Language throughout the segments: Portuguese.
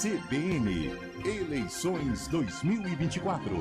CBN Eleições 2024.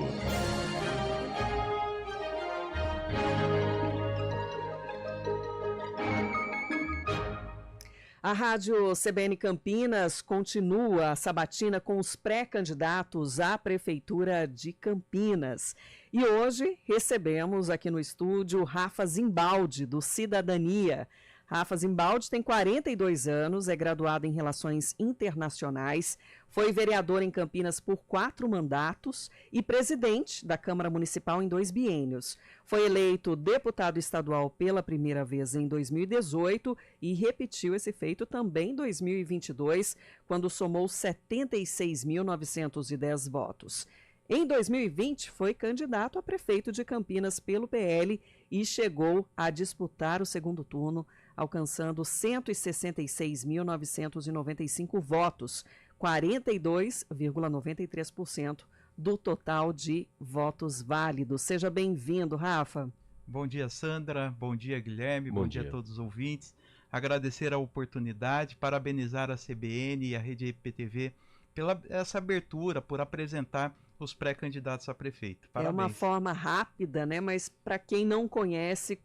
A Rádio CBN Campinas continua a sabatina com os pré-candidatos à Prefeitura de Campinas. E hoje recebemos aqui no estúdio Rafa Zimbaldi, do Cidadania. Rafa Zimbaldi tem 42 anos, é graduado em Relações Internacionais, foi vereador em Campinas por 4 mandatos e presidente da Câmara Municipal em 2 biênios. Foi eleito deputado estadual pela primeira vez em 2018 e repetiu esse feito também em 2022, quando somou 76.910 votos. Em 2020, foi candidato a prefeito de Campinas pelo PL e chegou a disputar o segundo turno, alcançando 166.995 votos, 42,93% do total de votos válidos. Seja bem-vindo, Rafa. Bom dia, Sandra. Bom dia, Guilherme. Bom dia a todos os ouvintes. Agradecer a oportunidade, parabenizar a CBN e a Rede IPTV pela essa abertura, por apresentar os pré-candidatos a prefeito. Parabéns. É uma forma rápida, né? Mas para quem não conhece,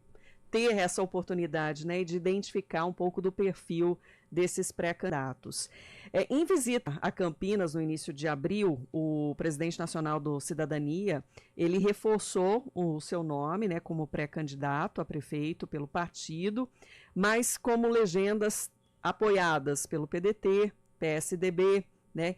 ter essa oportunidade, né, de identificar um pouco do perfil desses pré-candidatos. Em visita a Campinas no início de abril, o presidente nacional do Cidadania, ele reforçou o seu nome, né, como pré-candidato a prefeito pelo partido, mas como legendas apoiadas pelo PDT, PSDB, né?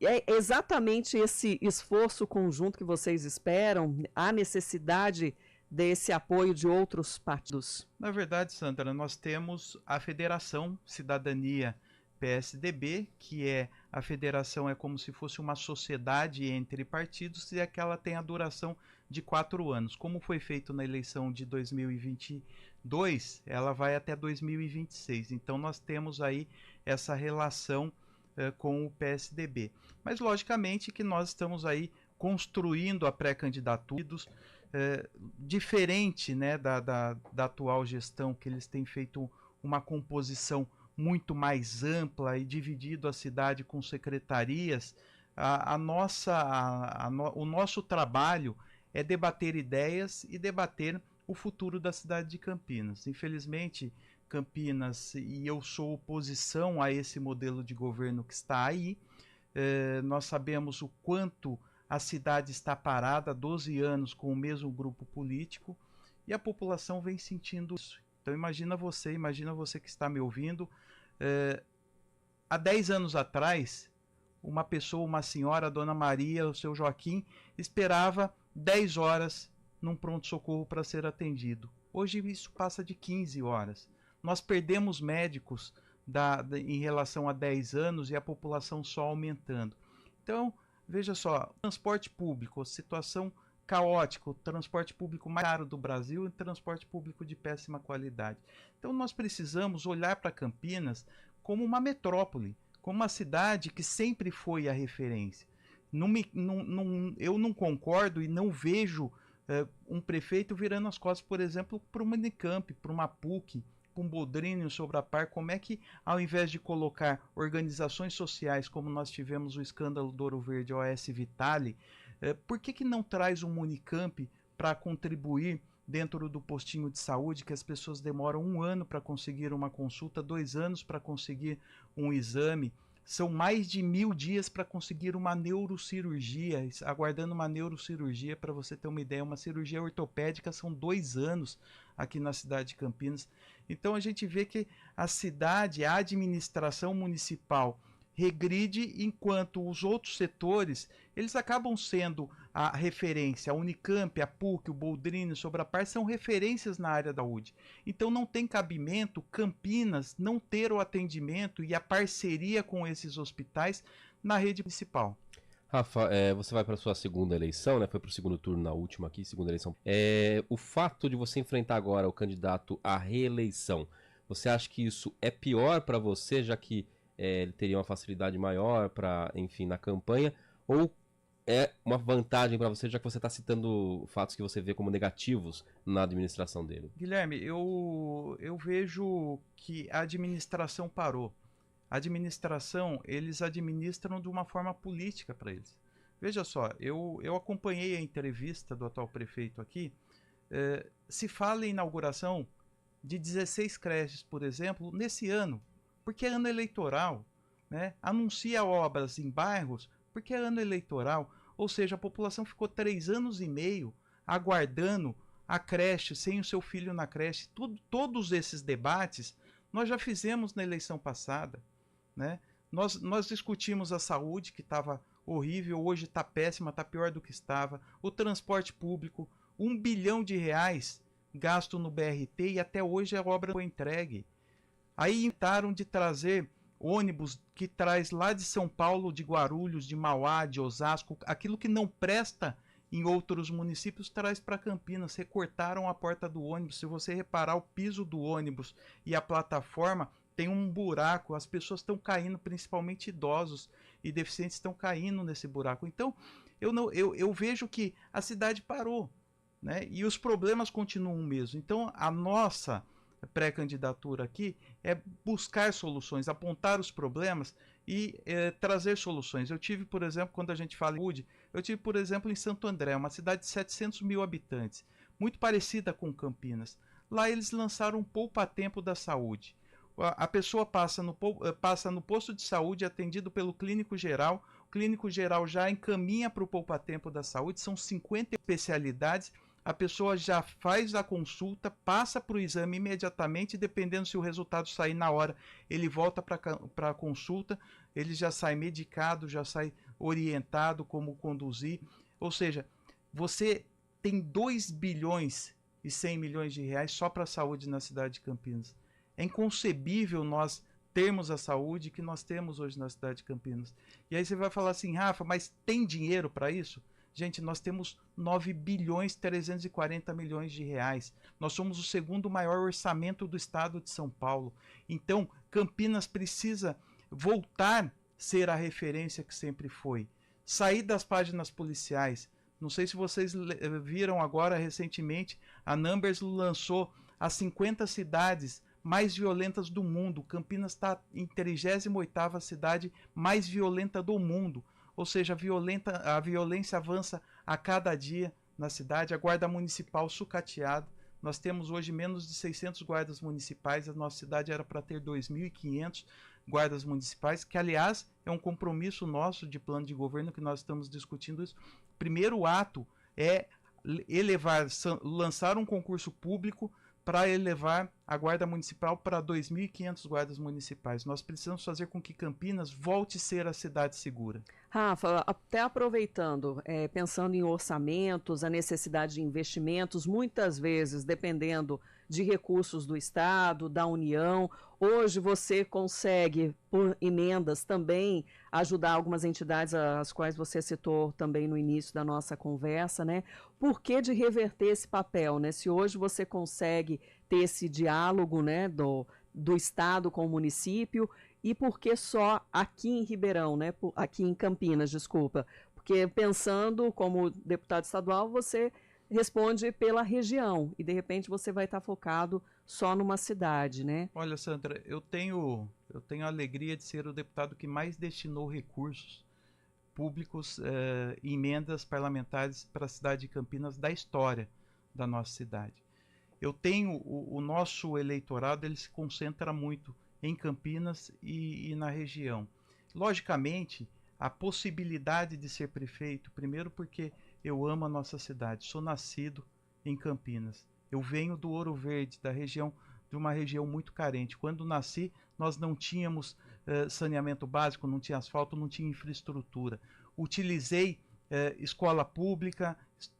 É exatamente esse esforço conjunto que vocês esperam? Há necessidade desse apoio de outros partidos? Na verdade, Sandra, nós temos a Federação Cidadania PSDB, que a federação é como se fosse uma sociedade entre partidos e é que ela tem a duração de 4 anos. Como foi feito na eleição de 2022, ela vai até 2026. Então nós temos aí essa relação com o PSDB. Mas logicamente que nós estamos aí construindo a pré-candidatura, diferente, né, da atual gestão, que eles têm feito uma composição muito mais ampla e dividido a cidade com secretarias. O nosso trabalho é debater ideias e debater o futuro da cidade de Campinas. Infelizmente, Campinas, e eu sou oposição a esse modelo de governo que está aí, nós sabemos o quanto a cidade está parada há 12 anos com o mesmo grupo político e a população vem sentindo isso. Então imagina você que está me ouvindo, há 10 anos atrás, uma senhora, a dona Maria, o seu Joaquim, esperava 10 horas num pronto-socorro para ser atendido. Hoje isso passa de 15 horas. Nós perdemos médicos em relação a 10 anos e a população só aumentando. Então, veja só, transporte público, situação caótica, o transporte público mais caro do Brasil e transporte público de péssima qualidade. Então nós precisamos olhar para Campinas como uma metrópole, como uma cidade que sempre foi a referência. Eu não concordo e não vejo um prefeito virando as costas, por exemplo, para uma Unicamp, para uma PUC, com Boldrini sobre a par. Como é que, ao invés de colocar organizações sociais, como nós tivemos o escândalo do Ouro Verde, OS Vitale, por que não traz um Unicamp para contribuir dentro do postinho de saúde, que as pessoas demoram 1 ano para conseguir uma consulta, 2 anos para conseguir um exame, são mais de 1000 dias para conseguir uma neurocirurgia, aguardando uma neurocirurgia, para você ter uma ideia, uma cirurgia ortopédica são 2 anos aqui na cidade de Campinas. Então a gente vê que a cidade, a administração municipal regride, enquanto os outros setores, eles acabam sendo a referência. A Unicamp, a PUC, o Boldrini, sobre a par, são referências na área da saúde. Então não tem cabimento Campinas não ter o atendimento e a parceria com esses hospitais na rede municipal. Rafa, você vai para a sua segunda eleição, né? Foi para o segundo turno na última aqui, segunda eleição. O fato de você enfrentar agora o candidato à reeleição, você acha que isso é pior para você, já que ele teria uma facilidade maior para, enfim, na campanha, ou é uma vantagem para você, já que você está citando fatos que você vê como negativos na administração dele? Guilherme, eu vejo que a administração parou. a administração, eles administram de uma forma política para eles. Veja só, eu acompanhei a entrevista do atual prefeito aqui. Se fala em inauguração de 16 creches, por exemplo, nesse ano, porque é ano eleitoral, né? Anuncia obras em bairros porque é ano eleitoral, ou seja, a população ficou 3 anos e meio aguardando a creche, sem o seu filho na creche. Todos esses debates nós já fizemos na eleição passada, né? Nós discutimos a saúde, que estava horrível, hoje está péssima, está pior do que estava. O transporte público, R$1 bilhão gasto no BRT e até hoje a obra não foi entregue. Aí inventaram de trazer ônibus que traz lá de São Paulo, de Guarulhos, de Mauá, de Osasco, aquilo que não presta em outros municípios traz para Campinas. Recortaram a porta do ônibus. Se você reparar, o piso do ônibus e a plataforma tem um buraco, as pessoas estão caindo, principalmente idosos e deficientes estão caindo nesse buraco. Então, eu vejo que a cidade parou, né? E os problemas continuam mesmo. Então, a nossa pré-candidatura aqui é buscar soluções, apontar os problemas e trazer soluções. Eu tive, por exemplo, quando a gente fala em saúde, eu tive, por exemplo, em Santo André, uma cidade de 700 mil habitantes, muito parecida com Campinas. Lá eles lançaram um poupa-tempo da saúde. A pessoa passa no posto de saúde atendido pelo clínico geral, o clínico geral já encaminha para o poupa-tempo da saúde, são 50 especialidades, a pessoa já faz a consulta, passa para o exame imediatamente, dependendo se o resultado sair na hora, ele volta para a consulta, ele já sai medicado, já sai orientado como conduzir, ou seja, você tem 2 bilhões e 100 milhões de reais só para a saúde na cidade de Campinas. É inconcebível nós termos a saúde que nós temos hoje na cidade de Campinas. E aí você vai falar assim, Rafa, mas tem dinheiro para isso? Gente, nós temos 9 bilhões 340 milhões de reais. Nós somos o segundo maior orçamento do estado de São Paulo. Então, Campinas precisa voltar a ser a referência que sempre foi. Sair das páginas policiais. Não sei se vocês viram agora recentemente, a Numbers lançou as 50 cidades mais violentas do mundo. Campinas está em 38ª cidade mais violenta do mundo. Ou seja, a violência avança a cada dia na cidade. A guarda municipal sucateada. Nós temos hoje menos de 600 guardas municipais. A nossa cidade era para ter 2.500 guardas municipais, que aliás é um compromisso nosso de plano de governo que nós estamos discutindo isso. Primeiro ato é lançar um concurso público para elevar a guarda municipal para 2.500 guardas municipais. Nós precisamos fazer com que Campinas volte a ser a cidade segura. Rafa, até aproveitando, pensando em orçamentos, a necessidade de investimentos, muitas vezes dependendo de recursos do Estado, da União, hoje você consegue, por emendas também, ajudar algumas entidades, as quais você citou também no início da nossa conversa, né? Por que de reverter esse papel, né? Se hoje você consegue ter esse diálogo, né, do Estado com o município, e por que só aqui em Ribeirão, né? Aqui em Campinas, desculpa. Porque pensando como deputado estadual, você responde pela região e de repente você vai estar focado só numa cidade, né? Olha, Sandra, eu tenho a alegria de ser o deputado que mais destinou recursos públicos e emendas parlamentares para a cidade de Campinas da história da nossa cidade. Eu tenho o nosso eleitorado, ele se concentra muito em Campinas e na região. Logicamente, a possibilidade de ser prefeito, primeiro porque eu amo a nossa cidade, sou nascido em Campinas. Eu venho do Ouro Verde, de uma região muito carente. Quando nasci, nós não tínhamos saneamento básico, não tinha asfalto, não tinha infraestrutura. Utilizei escola pública,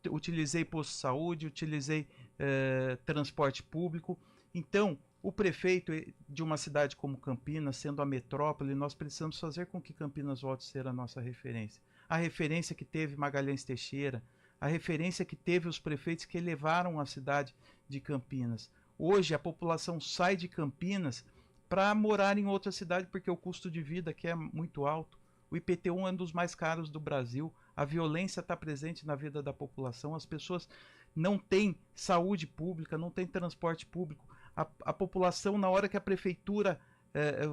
utilizei posto de saúde, utilizei transporte público. Então, o prefeito de uma cidade como Campinas, sendo a metrópole, nós precisamos fazer com que Campinas volte a ser a nossa referência. A referência que teve Magalhães Teixeira, a referência que teve os prefeitos que elevaram a cidade de Campinas. Hoje a população sai de Campinas para morar em outra cidade porque o custo de vida aqui é muito alto. O IPTU é um dos mais caros do Brasil. A violência está presente na vida da população. As pessoas não têm saúde pública, não têm transporte público. A população, na hora que a prefeitura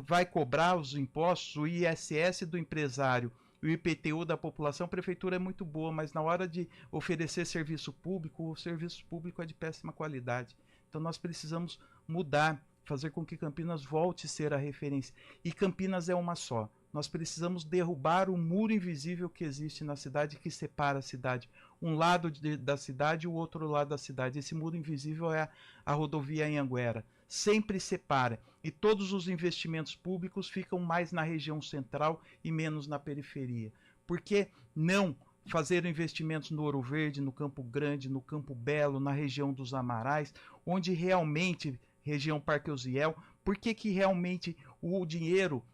vai cobrar os impostos, o ISS do empresário, o IPTU da população, a prefeitura é muito boa, mas na hora de oferecer serviço público, o serviço público é de péssima qualidade. Então nós precisamos mudar, fazer com que Campinas volte a ser a referência. E Campinas é uma só. Nós precisamos derrubar o muro invisível que existe na cidade, que separa a cidade. Um lado da cidade e o outro lado da cidade. Esse muro invisível é a rodovia Anhanguera. Sempre separa. E todos os investimentos públicos ficam mais na região central e menos na periferia. Por que não fazer investimentos no Ouro Verde, no Campo Grande, no Campo Belo, na região dos Amarais, onde realmente, região Parque Uziel, por que realmente o dinheiro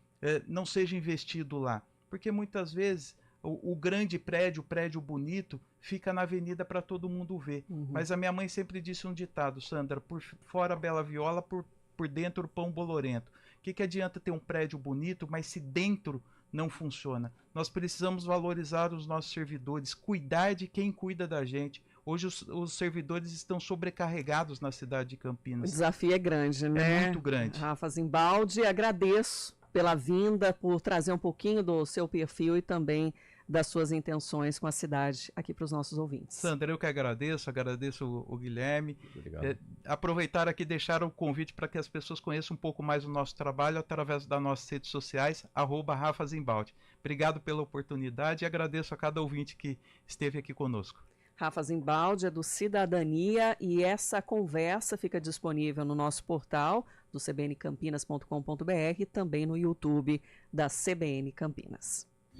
não seja investido lá? Porque muitas vezes o grande prédio, o prédio bonito, fica na avenida para todo mundo ver. Mas a minha mãe sempre disse um ditado, Sandra, por fora bela viola, por dentro pão bolorento. O que adianta ter um prédio bonito, mas se dentro não funciona? Nós precisamos valorizar os nossos servidores, cuidar de quem cuida da gente. Hoje os servidores estão sobrecarregados na cidade de Campinas. O desafio é grande, né? É muito grande. Rafa Zimbaldi, agradeço pela vinda, por trazer um pouquinho do seu perfil e também das suas intenções com a cidade aqui para os nossos ouvintes. Sandra, eu que agradeço o Guilherme. Obrigado. Aproveitar aqui e deixar o convite para que as pessoas conheçam um pouco mais o nosso trabalho através das nossas redes sociais, @Rafa Zimbaldi. Obrigado pela oportunidade e agradeço a cada ouvinte que esteve aqui conosco. Rafa Zimbaldi é do Cidadania e essa conversa fica disponível no nosso portal do cbncampinas.com.br e também no YouTube da CBN Campinas.